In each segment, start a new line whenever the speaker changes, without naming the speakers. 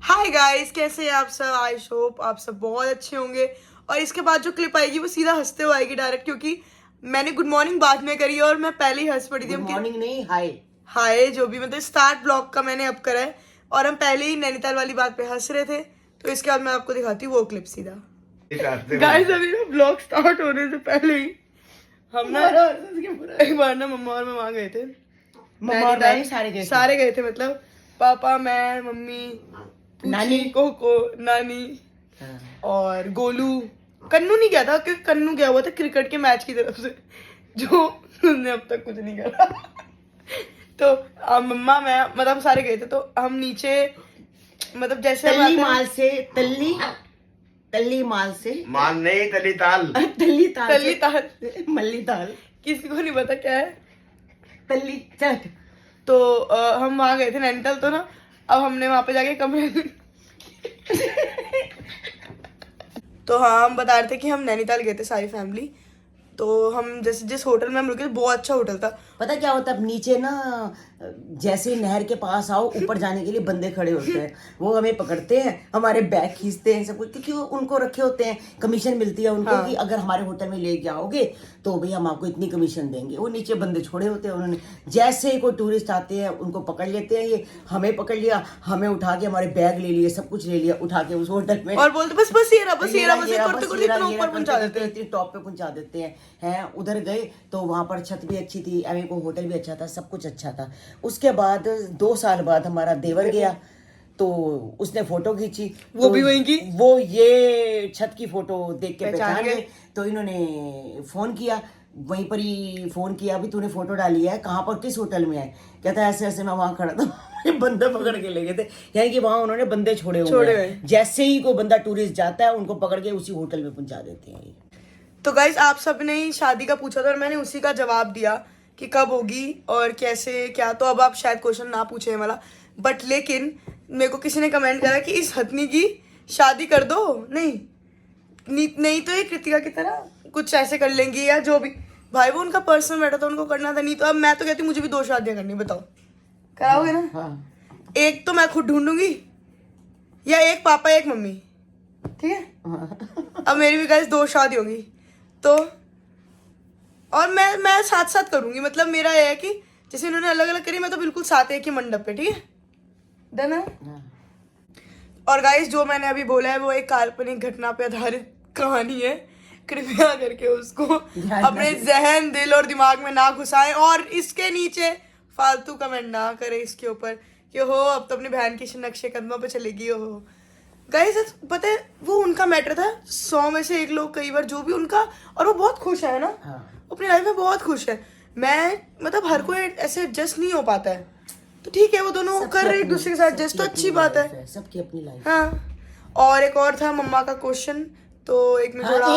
Hi guys, कैसे हैं आप सब। आई होप आप सब बहुत अच्छे होंगे। और इसके बाद जो क्लिप आएगी वो सीधा हंसते हुए आएगी डायरेक्ट, क्योंकि मैंने गुड मॉर्निंग बाद में करी है और मैं पहले ही हंस पड़ी थी।
गुड मॉर्निंग नहीं, हाय
हाय जो भी, मतलब स्टार्ट ब्लॉग का मैंने अब करा है और हम पहले ही नैनीताल वाली बात पे हंस रहे थे। तो इसके बाद मैं आपको दिखाती हूँ वो क्लिप सीधा। गाइस अभी ना ब्लॉग स्टार्ट होने से पहले ही हम ना एक बार ना मम्मा और मैं वहां गए थे।
मम्मा और मैं
सारे गए थे, मतलब पापा, मैं, मम्मी,
नानी,
कोको, नानी और गोलू। कन्नू नहीं गया था क्योंकि कन्नू गया हुआ था क्रिकेट के मैच की तरफ से, जो उसने अब तक कुछ नहीं करा। तो मम्मा, मैं, मतलब हम सारे गए थे। तो हम नीचे, मतलब जैसे
तल्ली माल से तल्ली माल से
माल नहीं, तली ताल
तल्ली ताल
तल्ली ताल,
मल्ली ताल,
किसी को नहीं पता क्या है
तल्ली चट।
तो हम वहां गए थे नैनीताल। तो ना अब हमने वहां पे जाके कमरे तो हाँ, हम बता रहे थे कि हम नैनीताल गए थे सारी फैमिली। तो हम जिस होटल में हम रुके थे बहुत अच्छा होटल था।
पता क्या होता है, अब नीचे ना जैसे ही नहर के पास आओ, ऊपर जाने के लिए बंदे खड़े होते हैं। वो हमें पकड़ते हैं, हमारे बैग खींचते हैं सब कुछ, क्योंकि वो उनको रखे होते हैं, कमीशन मिलती है उनको। हाँ। कि अगर हमारे होटल में लेके आओगे तो भाई हम आपको इतनी कमीशन देंगे। वो नीचे बंदे छोड़े होते हैं उन्होंने। जैसे ही कोई टूरिस्ट आते हैं उनको पकड़ लेते हैं। ये हमें पकड़ लिया, हमें उठा के हमारे बैग ले लिए, सब कुछ ले लिया, उठा के उस होटल में
और बोलते बस बस ये रहा, बस ये रहा, बस करते करते इतना ऊपर पहुंचा देते हैं,
इतनी टॉप पे पहुंचा देते हैं। उधर गए तो वहां पर छत भी अच्छी थी, एवं को होटल भी अच्छा था, सब कुछ अच्छा था। उसके बाद 2 साल बाद हमारा देवर गया, तो उसने फोटो खींची,
वो
तो
भी वहीं की,
वो ये छत की फोटो देख के पहचान गए। तो इन्होंने फोन किया, वहीं पर ही फोन किया, अभी तूने फोटो डाली है, कहाँ पर, किस होटल में है? कहता है ऐसे ऐसे मैं वहां खड़ा था। बंदे पकड़ के ले गए थे, यानी कि वहां उन्होंने बंदे छोड़े हुए हैं। जैसे ही कोई बंदा टूरिस्ट जाता है उनको पकड़ के उसी होटल में पहुंचा देते हैं।
तो गाइस आप सब ने शादी का पूछा था और मैंने उसी का जवाब दिया कि कब होगी और कैसे क्या। तो अब आप शायद क्वेश्चन ना पूछे वाला, बट लेकिन मेरे को किसी ने कमेंट करा कि इस हथनी की शादी कर दो। नहीं तो ये कृतिका की तरह कुछ ऐसे कर लेंगी या जो भी। भाई वो उनका पर्सनल मैटर था, उनको करना था। नहीं तो अब मैं तो कहती हूँ मुझे भी 2 शादियां करनी, बताओ कराओगे ना?
हाँ।
एक तो मैं खुद ढूंढूंगी या एक पापा एक मम्मी, ठीक है? अब मेरी भी गाइस 2 शादी होगी तो, और मैं साथ साथ करूंगी। मतलब मेरा ये है कि जैसे इन्होंने अलग अलग करी, मैं तो बिल्कुल साथ एक ही मंडप पे, ठीक है? डन है। और गाइस जो मैंने अभी बोला है वो एक काल्पनिक घटना पे आधारित कहानी है। कृपया करके उसको अपने जहन, दिल और दिमाग में ना घुसाएं और इसके नीचे फालतू कमेंट ना करें इसके ऊपर कि हो अब तो अपनी बहन के नक्शे कदमों पे चलेगी। हो गाइस पता है वो उनका मैटर था। 100 में से 1 लोग कई बार जो भी उनका, और वो बहुत खुश है ना। हाँ। अपनी लाइफ में बहुत खुश है। मैं मतलब हर कोई ऐसे एडजस्ट नहीं हो पाता है, तो ठीक है वो दोनों कर रहे एक दूसरे के साथ एडजस्ट, तो अच्छी बात है।
सबकी अपनी लाइफ।
हाँ। और एक और था मम्मा का क्वेश्चन, तो एक में जोड़ा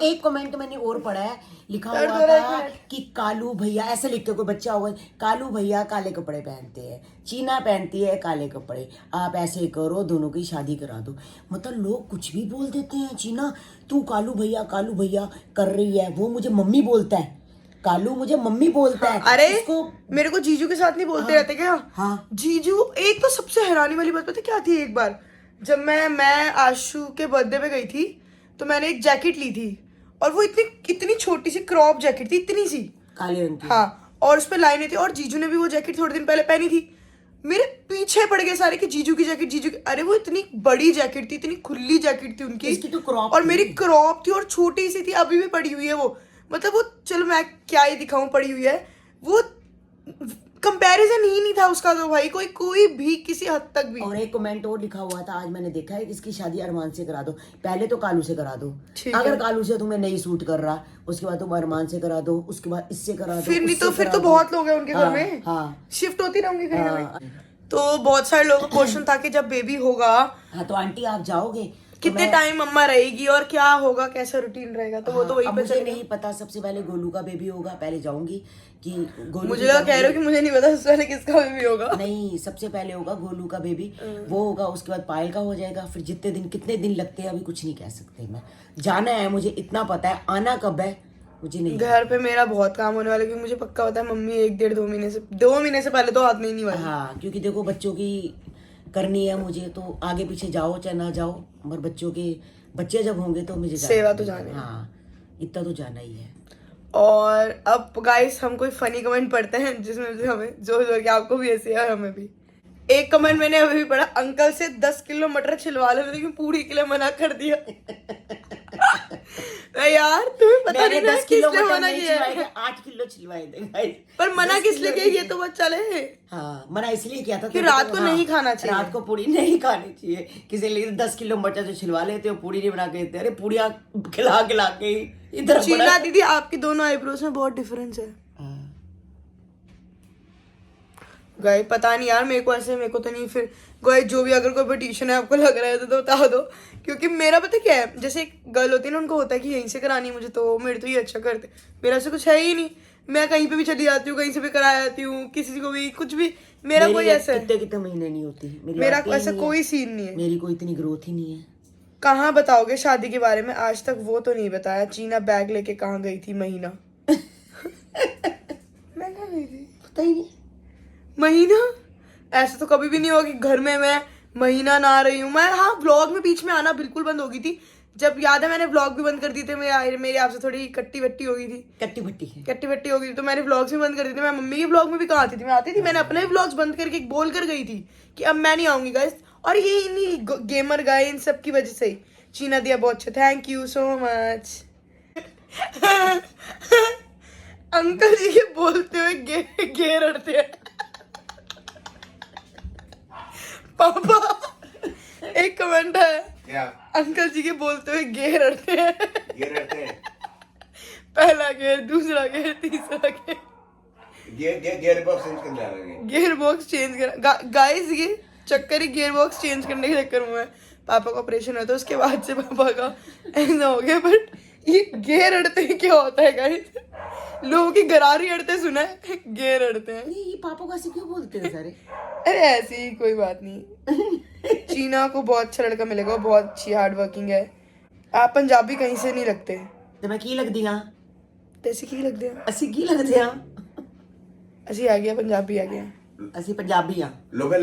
एक कमेंट मैंने और पढ़ा है, लिखा हुआ था कि कालू भैया, ऐसे लिख के कोई बच्चा होगा, कालू भैया काले कपड़े पहनते हैं, चीना पहनती है काले कपड़े, आप ऐसे करो दोनों की शादी करा दो। मतलब लोग कुछ भी बोल देते हैं। चीना तू कालू भैया कर रही है, वो मुझे मम्मी बोलता है, कालू मुझे मम्मी बोलता है।
अरे मेरे को जीजू के साथ नहीं बोलते रहते क्या? हाँ। जीजू, एक तो सबसे हैरानी वाली बात पता क्या थी? एक बार जब मैं आशु के बर्थडे पे गई थी तो मैंने एक जैकेट ली थी और वो इतनी छोटी सी क्रॉप जैकेट थी, इतनी सी
काले रंग की।
हाँ, और उस पे लाइनें थी। और जीजू ने भी वो जैकेट थोड़े दिन पहले पहनी थी। मेरे पीछे पड़ गए सारे कि जीजू की जैकेट, जीजू की। अरे वो इतनी बड़ी जैकेट थी, इतनी खुली जैकेट थी उनकी।
इसकी तो क्रॉप
और मेरी क्रॉप थी और छोटी सी थी, अभी भी पड़ी हुई है वो। मतलब वो, चलो मैं क्या ही दिखाऊं, पड़ी हुई है वो। कंपैरिजन ही नहीं था उसका तो भाई, कोई भी किसी हद तक भी।
और एक कमेंट और लिखा हुआ था, आज मैंने देखा है, इसकी शादी अरमान से करा दो। पहले तो कालू से करा दो, अगर कालू से तुम्हें नहीं सूट कर रहा, उसके बाद तुम अरमान से करा दो, उसके बाद इससे करा दो,
फिर तो बहुत लोग हैं उनके घर में।
हाँ,
शिफ्ट होती रहूंगी कहीं ना कहीं। तो बहुत सारे लोगों का क्वेश्चन था कि जब बेबी होगा,
हाँ तो आंटी आप जाओगे
कितने टाइम मम्मा रहेगी और क्या होगा, कैसा रूटीन रहेगा? तो वो तो वही पे
मुझे नहीं पता। सबसे पहले गोलू का बेबी होगा, पहले जाऊंगी कि गोलू।
मुझे लगा कह रहे हो कि मुझे नहीं पता सबसे पहले किसका बेबी होगा।
नहीं, सबसे पहले होगा गोलू का बेबी, वो होगा, उसके बाद पायल का हो जाएगा। फिर कितने दिन लगते हैं अभी कुछ नहीं कह सकते। मैं जाना है, मुझे इतना पता है, आना कब है मुझे नहीं।
घर पे मेरा बहुत काम होने वाला है क्योंकि मुझे पक्का पता है मम्मी 1 डेढ़ 2 महीने से पहले तो हाथ नहीं वाली।
हाँ, क्योंकि देखो बच्चों की करनी है मुझे, तो आगे पीछे जाओ चाहे ना जाओ, मगर बच्चों के बच्चे जब होंगे तो मुझे
सेवा तो जाना है।
हाँ, इतना तो जाना ही है।
और अब गाइस हम कोई फनी कमेंट पढ़ते हैं जिसमें से हमें जोर जोर के, आपको भी ऐसे है और हमें भी। एक कमेंट मैंने अभी भी पढ़ा, अंकल से 10 किलो मटर छिलवा लो, लेकिन पूरी के लिए मना कर दिया। यार तुम्हें पता नहीं ना
10 किलो
किसने
मटर
मना
नहीं
किया
छिलवाए
है?
थे, 8 किलो छिलवाए थे गाइस।
पर मना
10
किस
किलो
लिए किया, ये तो बात चले।
हाँ, मना इसलिए किया था
कि
तो
रात को
हाँ,
नहीं खाना चाहिए।
रात को पूरी नहीं खानी चाहिए। किसी लिए 10 किलो मटर जो छिलवा लेते हो, पूरी नहीं बना के देते। अरे पूड़ियाँ खिला खिला के इधर
चीना दीदी आपकी दोनों आईब्रोज में बहुत डिफरेंस है। गाय पता नहीं यार, मेरे को तो नहीं। फिर गाय जो भी अगर कोई पिटीशन है आपको लग रहा है तो बता दो, क्योंकि मेरा पता क्या है, जैसे एक गर्ल होती है ना, उनको होता है कि यहीं से करानी है मुझे, तो मेरे तो ये अच्छा करते, मेरा से कुछ है ही नहीं। मैं कहीं पे भी चली जाती हूँ, कहीं से भी करा जाती हूँ, किसी को भी कुछ भी, मेरा कोई ऐसा
कितने महीने नहीं होती
मेरा ऐसा कोई सीन नहीं है।
मेरी कोई इतनी ग्रोथ ही नहीं है।
कहाँ बताओगे शादी के बारे में, आज तक वो तो नहीं बताया। चीना बैग लेके कहाँ गई थी महीना? मैं कहाँ गई थी
पता ही नहीं।
महीना ऐसा तो कभी भी नहीं होगा कि घर में मैं महीना ना आ रही हूँ। मैं हाँ, व्लॉग में बीच में आना बिल्कुल बंद हो गई थी। जब याद है मैंने व्लॉग भी बंद कर दिए थे, मेरी आपसे थोड़ी कट्टी बट्टी हो गई थी।
कट्टी बट्टी
हो गई थी तो मैंने व्लॉग्स भी बंद कर दिए थे। मैं मम्मी के व्लॉग में भी कहाँ आती थी, मैं आती थी। मैंने अपने व्लॉग्स बंद करके बोल कर गई थी कि अब मैं नहीं आऊंगी गाइस। और ये इन्हीं गेमर गाय इन सब की वजह से ही। चीना दिया बहुत अच्छा, thank you so much. Uncle जी के बोलते हुए घेर अड़ते हैं। पापा एक कमेंट है,
क्या
अंकल जी के बोलते हुए घेर अड़ते हैं। पहला घेर, दूसरा घेर, तीसरा घेर।
गियर बॉक्स चेंज कर डालोगे।
गियर बॉक्स चेंज कर गाइस, ये चक्कर ही गियर बॉक्स चेंज करने के चक्कर में पापा का ऑपरेशन हुआ था, उसके बाद से पापा का ऐसा हो गया। बट ये गियर अड़ते हैं क्या होता है गाइस? लोगों की गरारी अड़ते सुना है, गियर अड़ते हैं।
ये पापा को ऐसे क्यों बोलते हैं सारे?
अरे ऐसी ही कोई बात नहीं। चीना को बहुत अच्छा लड़का मिलेगा, वो बहुत अच्छी हार्ड वर्किंग है। आप पंजाबी कहीं से नहीं लगते।
तो मैं की लगदी हां?
तैसे की लगते हैं?
ਅਸੀਂ ਕੀ ਲੱਗਦੇ ਆ?
ਅਸੀਂ आ गया, पंजाबी आ गया।
ਅਸੀਂ ਪੰਜਾਬੀ ਆ।
लोगों ने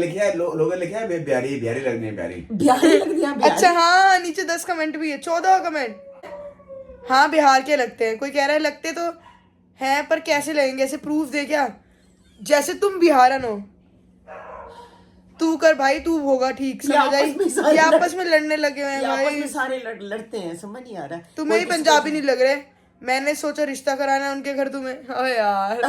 लिखा है प्यारी प्यारी लगने प्यारी।
बिहारी लगदी आ।
अच्छा हाँ, नीचे 10 कमेंट भी है, 14 कमेंट। हाँ बिहार के लगते हैं। कोई कह रहा है लगते तो हैं, पर कैसे लगेंगे? ऐसे प्रूफ दे क्या? जैसे तुम बिहारन हो। तू कर भाई, तू होगा ठीक, समझ आई? ये आपस में लड़ने लगे हुए हैं
आपस
भाई।
में सारे लड़ते हैं, समझ नहीं आ रहा।
तुम्हें ही पंजाबी नहीं लग रहे। मैंने सोचा रिश्ता कराना है उनके घर तुम्हें। ओ यार।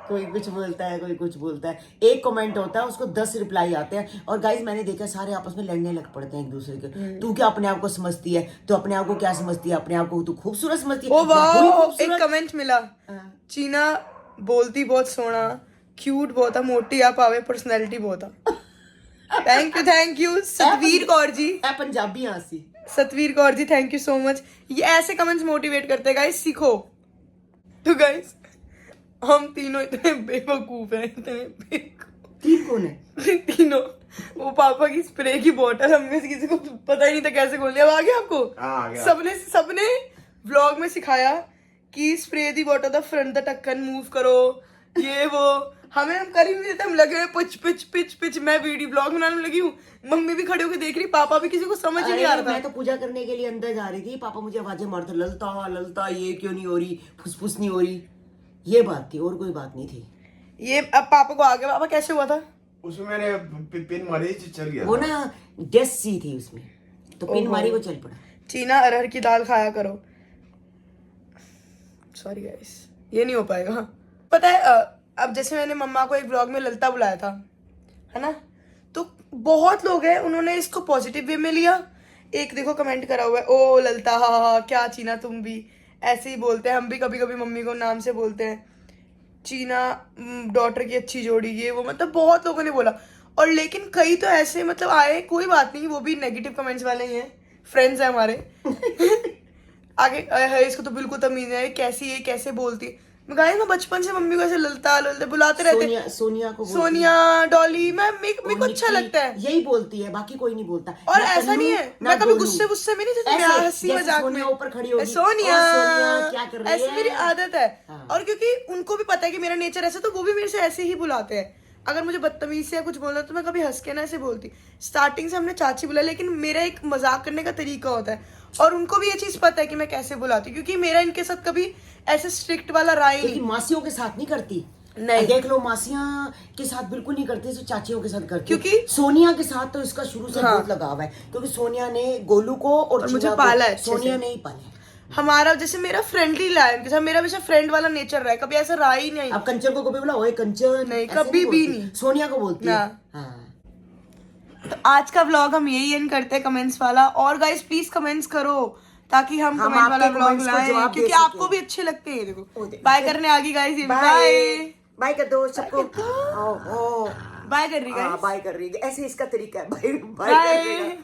कोई कुछ बोलता है, कोई कुछ बोलता है। एक कमेंट होता है, उसको 10 रिप्लाई आते हैं। और गाइस मैंने देखा सारे आपस में लड़ने लग पड़ते हैं एक दूसरे के। तू क्या अपने आप को समझती है? तो अपने आप को क्या समझती है? अपने आप को तू खूबसूरत समझती है?
ओ वाह, एक कमेंट मिला, चीना बोलती बहुत सोना, क्यूट बहुत है, मोटी आप आवे, पर्सनैलिटी बहुत है। Thank you Satveer Kaur ji.
ए पंजाबी हां सी।
Satveer Kaur ji, thank you so much. ये ऐसे कमेंट्स मोटिवेट करते हैं गाइस, सीखो। तो गाइस हम तीनों इतने बेवकूफ हैं, इतने बेवकूफ।
तीन कौन है?
तीनों। वो पापा की स्प्रे की बोतल हमने से किसी को पता ही नहीं था कैसे खोलनी है। अब आ गया आपको?
आ गया।
सबने व्लॉग में सिखाया कि स्प्रे दी बोतल दा फ्रंट दा ढक्कन मूव करो, ये वो। हम कर ही नहीं देते, हम लगे हुए पिच। मैं वीडियो ब्लॉग बनाने लगी हूँ, मम्मी भी खड़े होकर देख रही, पापा भी, किसी को समझ ही नहीं आ रहा था।
मैं तो पूजा करने के लिए अंदर जा रही थी, पापा मुझे आवाजें मारते, ललता ये क्यों नहीं हो रही, फुसफुस नहीं हो रही। ये बात थी, और कोई बात नहीं थी।
ये अब पापा को आ गया। पापा कैसे हुआ था?
उसमें मैंने पिन मारी, चल गया
वो ना डेस सी थी उसमें, तो पिन मारी, वो चल पड़ा।
चीना अरहर की दाल खाया करो। सॉरी गाइस, ये नहीं हो पाएगा। पता है अब जैसे मैंने मम्मा को एक व्लॉग में ललता बुलाया था, है ना, तो बहुत लोग हैं उन्होंने इसको पॉजिटिव वे में लिया। एक देखो कमेंट करा हुआ है, ओ ललता हा क्या चीना तुम भी ऐसे ही बोलते हैं, हम भी कभी कभी मम्मी को नाम से बोलते हैं। चीना डॉटर की अच्छी जोड़ी, ये वो, मतलब बहुत लोगों ने बोला। और लेकिन कई तो ऐसे मतलब आए, कोई बात नहीं, वो भी नेगेटिव कमेंट्स वाले ही हैं, फ्रेंड्स हैं हमारे। आगे इसको तो बिल्कुल तमीज नहीं है, कैसी है, कैसे बोलती है। मैं बचपन से मम्मी को ऐसे ललता बुलाते रहते।
सोनिया को
सोनिया, डॉली, मेरे को अच्छा लगता है,
यही बोलती है, बाकी कोई नहीं बोलता।
और ऐसा नहीं है, मैं कभी गुस्से में नहीं थी, हंसी मजाक में
ऊपर खड़ी होगी,
सोनिया
क्या कर रही है,
ऐसी मेरी आदत है। और क्योंकि उनको भी पता है कि मेरा नेचर ऐसा, तो वो भी मेरे से ऐसे ही बुलाते हैं। अगर मुझे बदतमीज से या कुछ बोलना तो मैं कभी हंस के ना ऐसे बोलती। स्टार्टिंग से हमने चाची बुला, लेकिन मेरा एक मजाक करने का तरीका होता है और उनको भी ये चीज पता है कि मैं कैसे बुलाती हूँ, क्योंकि मेरा इनके साथ कभी ऐसे स्ट्रिक्ट वाला रहा ही
क्योंकि
नहीं।
मासियों के साथ नहीं करती।
नहीं।
देख लो, मासियां के साथ बिल्कुल नहीं करती, तो चाचियों के साथ करती।
क्योंकि
सोनिया के साथ तो इसका शुरू से
हाँ।
बहुत लगाव है, क्योंकि सोनिया ने गोलू को और
मुझे
जीना को-
पाला है अच्छे
सोनिया
से।
ने ही पाला।
हमारा जैसे मेरा फ्रेंडली रहा है उनके साथ, मेरा हमेशा फ्रेंड वाला नेचर रहा है, कभी ऐसा रहा ही नहीं।
अब कंचन को कभी बोला ओए कंचन,
नहीं,
ऐसे
कभी भी
बोलती।
नहीं।
सोनिया को बोलती है।
ना।
हाँ।
तो आज का व्लॉग हम यही एंड करते हैं कमेंट्स वाला। और गाइस प्लीज कमेंट्स करो ताकि हम कमेंट
आपके
वाला व्लॉग
comments को
लाएं,
जवाब दे
क्योंकि
सकें।
आपको भी अच्छे लगते हैं। देखो
ओ, दे-
बाय करने आ गई गाइस,
बाय
बाय
बाय कर दो सबको। ओ, ओ,
बाय कर रही
हाँ,
गाइस,
बाय कर रही है, ऐसे इसका तरीका है। बाय बाय कर देगा।
बाय।